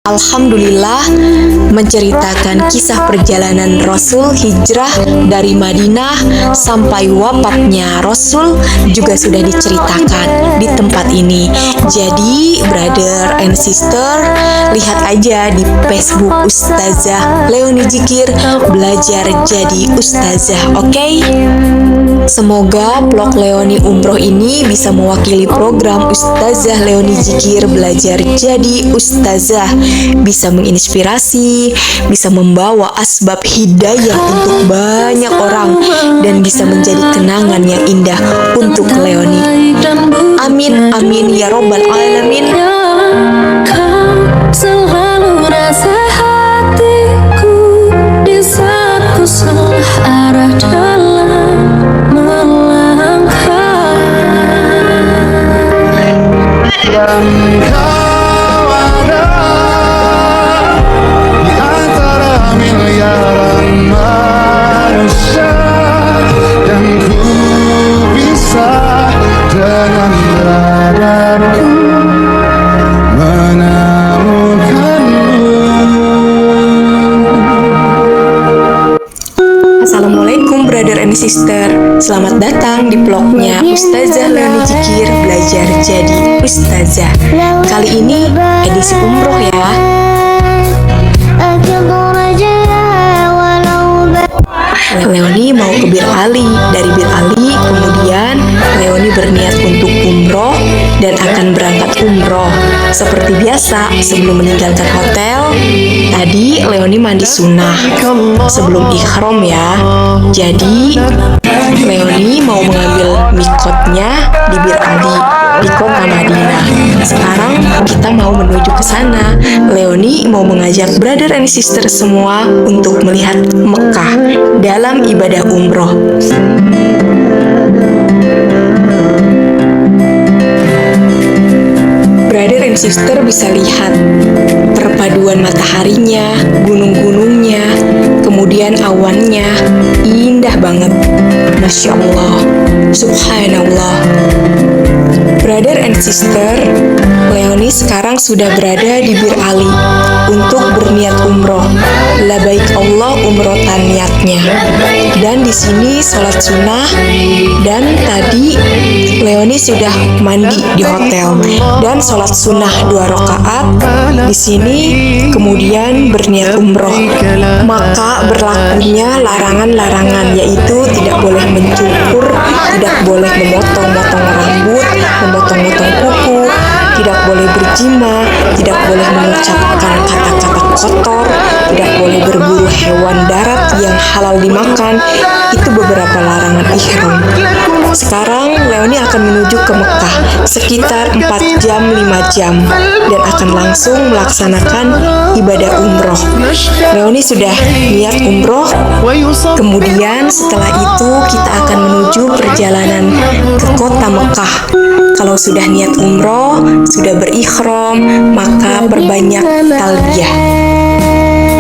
Alhamdulillah, menceritakan kisah perjalanan Rasul hijrah dari Madinah sampai wafatnya Rasul juga sudah diceritakan di tempat ini. Jadi, brother and sister, lihat aja di Facebook Ustazah Leonie Zikir belajar jadi ustazah, oke? Semoga vlog Leonie Umroh ini bisa mewakili program Ustazah Leonie Zikir belajar jadi ustazah, bisa menginspirasi, bisa membawa asbab hidayah untuk banyak orang, dan bisa menjadi kenangan yang indah untuk Leonie. Amin, amin, ya robbal alamin. Kau selalu nasihatiku di saat ku salah arah dalam melangkah. Dan kau ada di antara miliaran manusia, dan ku bisa dengan radarku menemukanmu. Assalamualaikum brother and sister, selamat datang di vlognya Ustazah Leonie Zikir belajar jadi ustazah. Kali ini edisi umroh ya. Leonie mau ke Bir Ali, dari Bir Ali kemudian Leonie berniat untuk umroh dan akan berangkat umroh. Seperti biasa, sebelum meninggalkan hotel, tadi Leonie mandi sunnah sebelum ikhram ya. Jadi Leonie mau mengambil mikotnya di Bir Ali di kota Madinah. Sekarang kita mau menuju ke sana. Leonie mau mengajak brother and sister semua untuk melihat Mekah dalam ibadah umroh. Brother and sister bisa lihat perpaduan mataharinya, gunung-gunungnya, kemudian awannya, indah banget. Masya Allah, subhanallah. Brother and sister, Leonie sekarang sudah berada di Bir Ali untuk berniat umroh. Labaik Allah umrotan niatnya. Dan di sini sholat sunnah, dan tadi Leonie sudah mandi di hotel dan sholat sunnah 2 rakaat. Di sini kemudian berniat umroh. Maka berlakunya larangan-larangan, yaitu tidak boleh mencukur, tidak boleh memotong-motong rambut, memotong-motong kuku, tidak boleh berjima, tidak boleh mengucapkan kata-kata kotor, tidak boleh berburu hewan darat yang halal dimakan. Itu beberapa larangan ihram. Sekarang Leonie akan menuju ke Mekah sekitar 4 jam 5 jam dan akan langsung melaksanakan ibadah umroh. Leonie sudah niat umroh, kemudian setelah itu kita akan menuju perjalanan ke kota Mekah. Kalau sudah niat umroh, sudah berikhram, maka perbanyak talbiyah.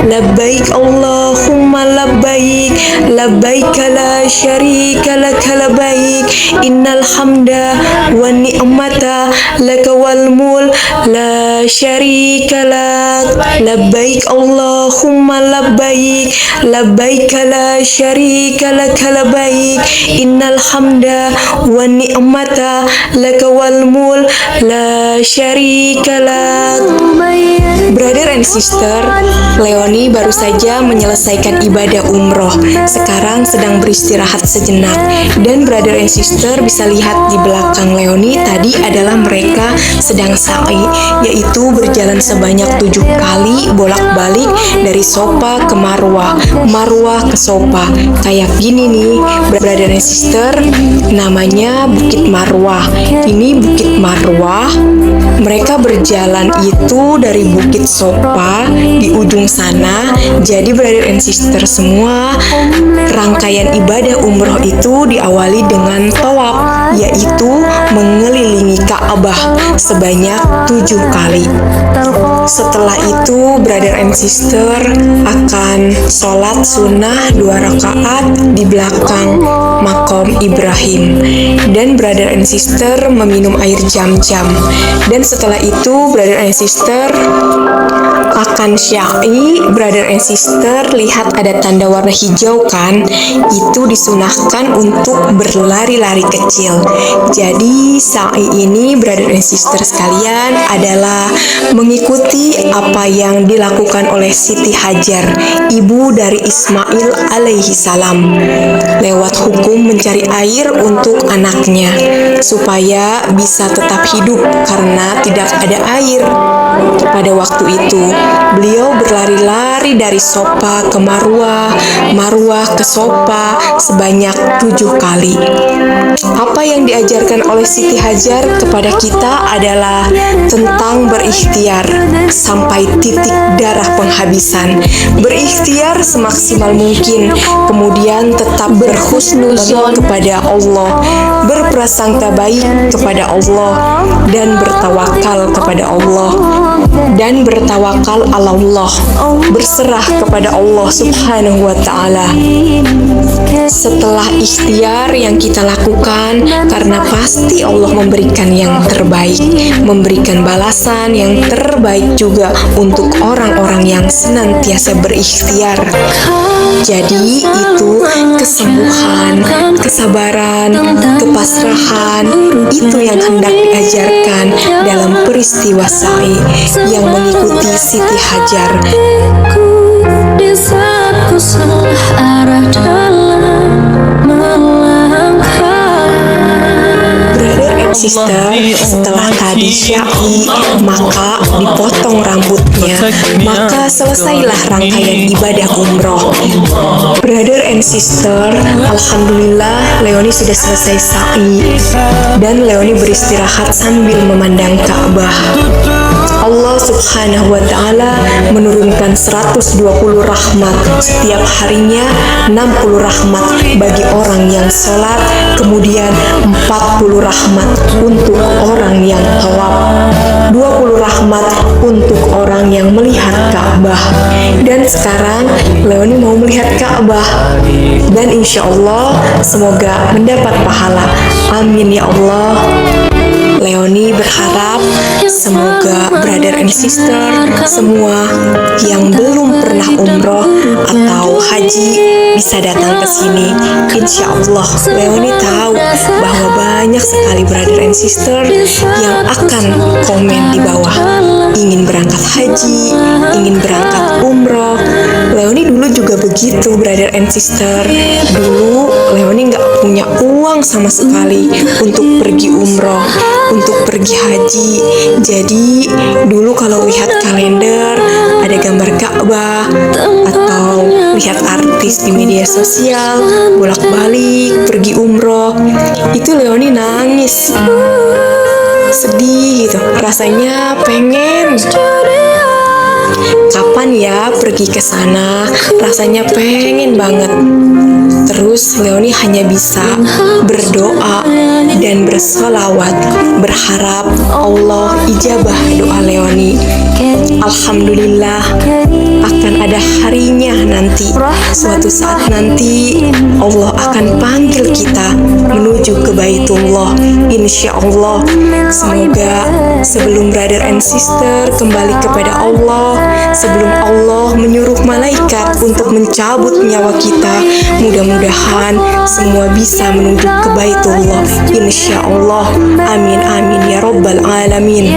Labbaik Allahumma labbaik, labbaik la syarika laka labbaik, innal hamda wa ni'mata laka wal mul la syarika lak. Labbaik Allahumma labbaik, labbaik la syarika laka labbaik, innal hamda wa ni'mata laka wal mul la syarika lak. Brother and sister, Leonie baru saja menyelesaikan ibadah umroh. Sekarang sedang beristirahat sejenak. Dan brother and sister bisa lihat di belakang Leonie tadi adalah mereka sedang sa'i, yaitu berjalan sebanyak 7 kali bolak-balik dari Sofa ke Marwah, Marwah ke Sofa. Kayak gini nih, brother and sister, namanya Bukit Marwah. Ini Bukit Marwah. Mereka berjalan itu dari Bukit Sofa di ujung sana. Jadi brother and sister semua, rangkaian ibadah umroh itu diawali dengan tawaf, yaitu mengelilingi Ka'bah sebanyak 7 kali. Setelah itu brother and sister akan sholat sunnah 2 rakaat di belakang makom Ibrahim, dan brother and sister meminum air jam-jam. Dan setelah itu brother and sister Makan syai, brother and sister, lihat ada tanda warna hijau kan? Itu disunahkan untuk berlari-lari kecil. Jadi sa'i ini, brother and sister sekalian, adalah mengikuti apa yang dilakukan oleh Siti Hajar, ibu dari Ismail alaihi salam, lewat hukum mencari air untuk anaknya supaya bisa tetap hidup karena tidak ada air. Pada waktu itu, beliau berlari-lari dari Sofa ke Marwah, Marwah ke Sofa sebanyak 7 kali. Apa yang diajarkan oleh Siti Hajar kepada kita adalah tentang berikhtiar sampai titik darah penghabisan. Berikhtiar semaksimal mungkin, kemudian tetap berhusnuzon kepada Allah, berprasangka baik kepada Allah, dan bertawakal kepada Allah. Dan bertawakal ala Allah, berserah kepada Allah subhanahu wa ta'ala. Setelah ikhtiar yang kita lakukan, karena pasti Allah memberikan yang terbaik, memberikan balasan yang terbaik juga untuk orang-orang yang senantiasa berikhtiar. Jadi itu kesembuhan, kesabaran, kepasrahan, itu yang hendak diajarkan dalam peristiwa sa'i yang mengikuti Siti Hajar. Di saat ku salah arah dalam melangkah. Brother and sister, setelah tadi syai, maka dipotong rambutnya, maka selesailah rangkaian ibadah umroh. Brother and sister, alhamdulillah Leoni sudah selesai sa'i dan Leoni beristirahat sambil memandang Ka'bah. Allah subhanahu wa ta'ala menurunkan 120 rahmat setiap harinya, 60 rahmat bagi orang yang sholat, kemudian 40 rahmat untuk orang yang tawaf, 20 rahmat untuk orang yang melihat Ka'bah. Dan sekarang Leoni mau melihat Ka'bah dan insya Allah semoga mendapat pahala. Amin ya Allah. Leoni berharap semoga brother and sister semua yang belum pernah umroh atau haji bisa datang ke sini. Insya Allah Leoni tahu bahwa banyak sekali brother and sister yang akan komen di bawah ingin berangkat haji, ingin berangkat umroh. Leoni dulu juga begitu brother and sister. Dulu Leoni nggak punya uang sama sekali untuk pergi umroh, untuk pergi haji. Jadi dulu kalau lihat kalender ada gambar Ka'bah atau lihat artis di media sosial bolak-balik pergi umroh, itu Leoni nangis, sedih gitu, rasanya pengen kapan ya pergi ke sana, rasanya pengen banget. Terus Leoni hanya bisa berdoa dan bersolawat, berharap Allah ijabah doa Leoni. Alhamdulillah akan ada harinya nanti, suatu saat nanti Allah akan panggil kita menuju ke Baitullah. Insya Allah. Semoga sebelum brother and sister kembali kepada Allah, sebelum Allah menyuruh malaikat untuk mencabut nyawa kita, mudah-mudahan semua bisa menuju ke Baitullah. Insya Allah. Amin amin ya Rabbal Alamin.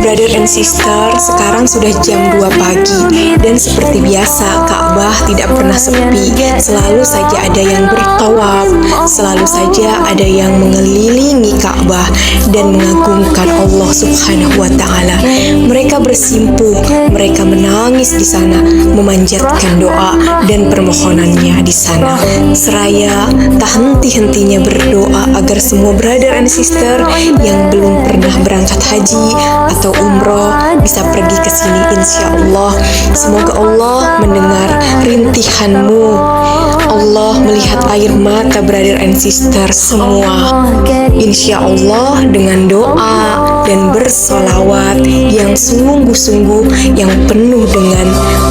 Brother and sister, sekarang sudah jam 2 pagi dan seperti biasa Ka'bah tidak pernah sepi. Selalu saja ada yang bertawaf, selalu saja ada yang mengelilingi Ka'bah dan mengagungkan Allah subhanahu wa ta'ala. Mereka bersimpuh, mereka menangis di sana, memanjatkan doa dan permohonannya di sana. Seraya tak henti-hentinya berdoa agar semua brother and sister yang belum pernah berangkat haji atau umroh bisa pergi ke sini insya Allah. Semoga Allah mendengar rintihanmu. Allah melihat air mata brother and sister semua. Insya Allah dengan doa dan bersolawat yang sungguh-sungguh, yang penuh dengan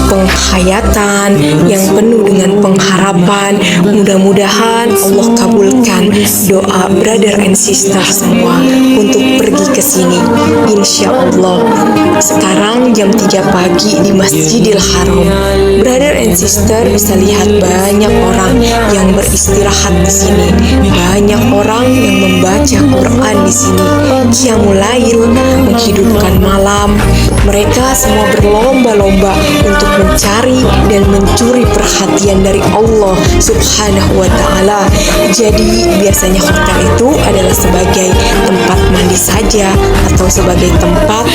penghayatan, yang penuh dengan pengharapan, mudah-mudahan Allah kabulkan doa brother and sister semua untuk pergi ke sini. Insya Allah. Sekarang jam 3 pagi di Masjidil Haram. Brother and sister bisa lihat banyak orang yang beristirahat di sini. Banyak orang yang membaca Quran di sini. Qiyamul Lail, menghidupkan malam. Mereka semua berlomba-lomba untuk mencari dan mencuri perhatian dari Allah Subhanahu wa Ta'ala. Jadi biasanya hotel itu adalah sebagai tempat mandi saja atau sebagai tempat,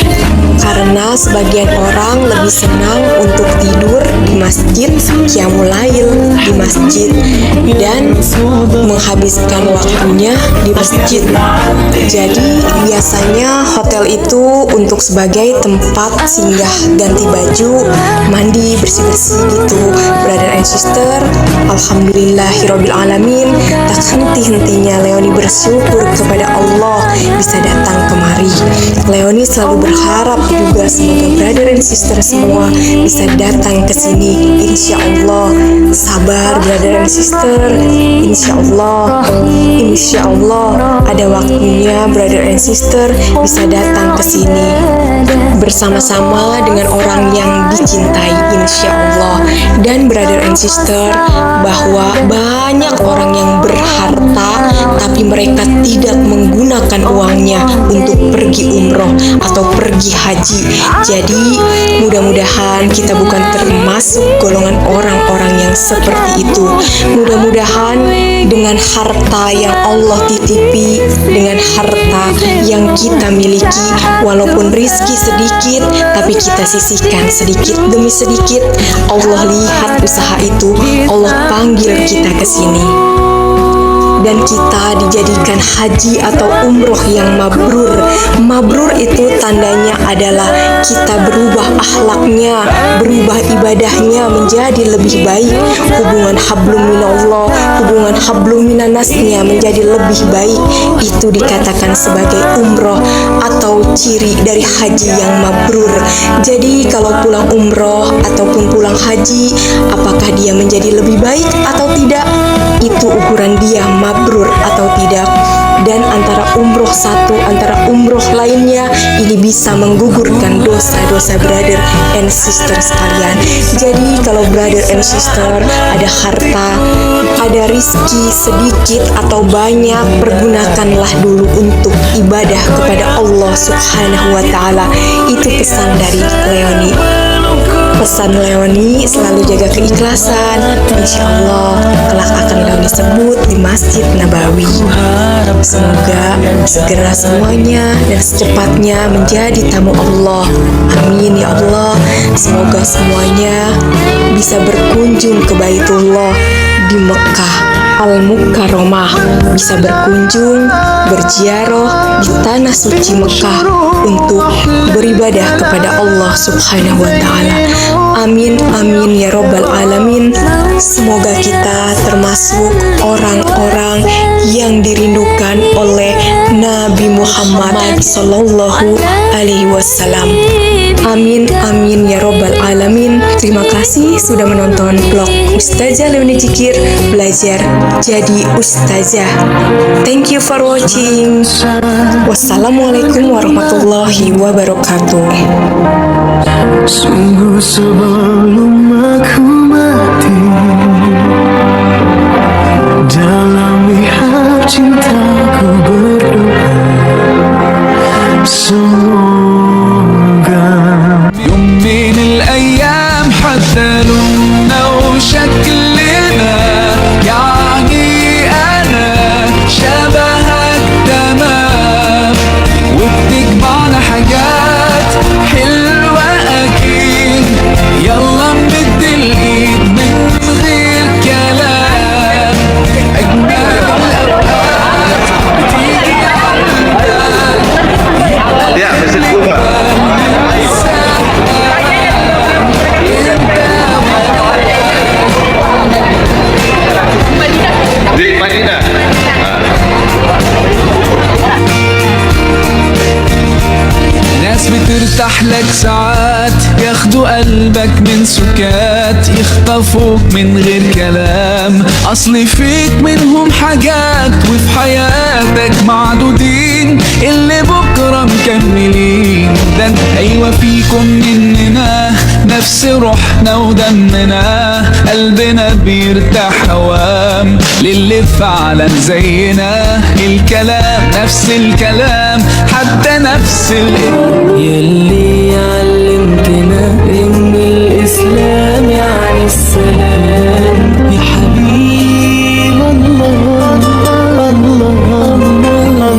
karena sebagian orang lebih senang untuk tidur di masjid, qiyamul lail di masjid, dan menghabiskan waktunya di masjid. Jadi biasanya hotel itu untuk sebagai tempat singgah, ganti baju, mandi, bersih-bersih gitu. Brother and sister, alhamdulillahirabbil alamin, tak henti-hentinya Leoni bersyukur kepada Allah bisa datang kemari. Leoni selalu berharap juga semoga brother and sister semua bisa datang ke sini. Insya Allah, sabar brother and sister. Insya Allah ada waktunya brother and sister bisa datang ke sini bersama-sama dengan orang yang dicintai, insya Allah. Dan brother and sister, bahwa banyak orang yang berharta tapi mereka tidak menggunakan uangnya untuk pergi umroh atau pergi haji. Jadi mudah-mudahan kita bukan termasuk golongan orang-orang yang seperti itu. Mudah-mudahan dengan harta yang Allah titipi, dengan harta yang kita miliki, walaupun rizki sedikit tapi kita sisihkan sedikit demi sedikit, Allah lihat usaha itu, Allah panggil kita ke sini. Dan kita dijadikan haji atau umroh yang mabrur. Mabrur itu tandanya adalah kita berubah akhlaknya, berubah ibadahnya menjadi lebih baik. Hubungan hablum minallah, hubungan hablum minannasnya menjadi lebih baik. Itu dikatakan sebagai umroh atau ciri dari haji yang mabrur. Jadi kalau pulang umroh ataupun pulang haji, apakah dia menjadi lebih baik atau tidak? Itu ukuran dia mabrur atau tidak. Dan antara umroh satu, antara umroh lainnya, ini bisa menggugurkan dosa-dosa brother and sister sekalian. Jadi kalau brother and sister ada harta, ada rizki sedikit atau banyak, pergunakanlah dulu untuk ibadah kepada Allah Subhanahu wa Ta'ala. Itu pesan dari Leoni. Pesan Leoni selalu jaga keikhlasan. Insya Allah kelak akan Leoni sebut di Masjid Nabawi. Semoga segera semuanya dan secepatnya menjadi tamu Allah. Amin ya Allah. Semoga semuanya bisa berkunjung ke Baitullah di Mekah Al-Mukarramah, bisa berkunjung, berziarah di tanah suci Mekah untuk beribadah kepada Allah Subhanahu wa Ta'ala. Amin, amin ya Rabbal Alamin. Semoga kita termasuk orang-orang yang dirindukan oleh Nabi Muhammad Sallallahu Alaihi Wasallam. Amin, amin ya Rabbal Alamin. Terima kasih sudah menonton vlog Ustazah Leoni Cikir belajar jadi ustazah. Thank you for watching. Wassalamualaikum warahmatullahi wabarakatuh. Sungguh sebelum aku mati, dalam mihab cintaku berdoa, semoga يوم من الأيام حتى لوننا وشكلنا يعني أنا شبهك تمام، وبتجمعنا حاجات حلوة أكيد. يلا نمد الإيد من غير كلام، أجمل الأوقات بتيجي عندنا. Ya, mesin gua. Di Madinah. ناس بترتاح لك ساعات ياخدوا ياخدوا قلبك من سكات، يخطفوك من غير كلام. أصل فيك منهم حاجات وفي حياتك معدودين، اللي بكرة مكملين. ده أيوة فيكم مننا نفس روحنا ودمنا، قلبنا بيرتاح هوام للي فعلا زينا. الكلام نفس الكلام، حتى نفس يلي علمتنا إن الإسلام يعني السلام. يا حبيب الله الله الله،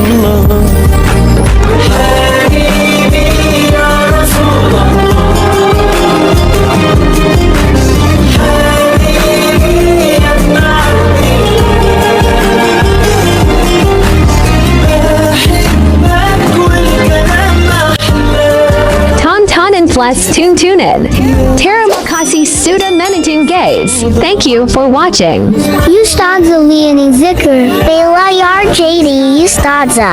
حبيبي يا رسول الله، حبيبي يا ابن عمي، بحبك والكلام أحلى. Tonton and Flas Tunen. Terima kasih sudah menonton guys. Thank you for watching. Ustadza Liani Zikr, Bela Yar Jadi Ustadza.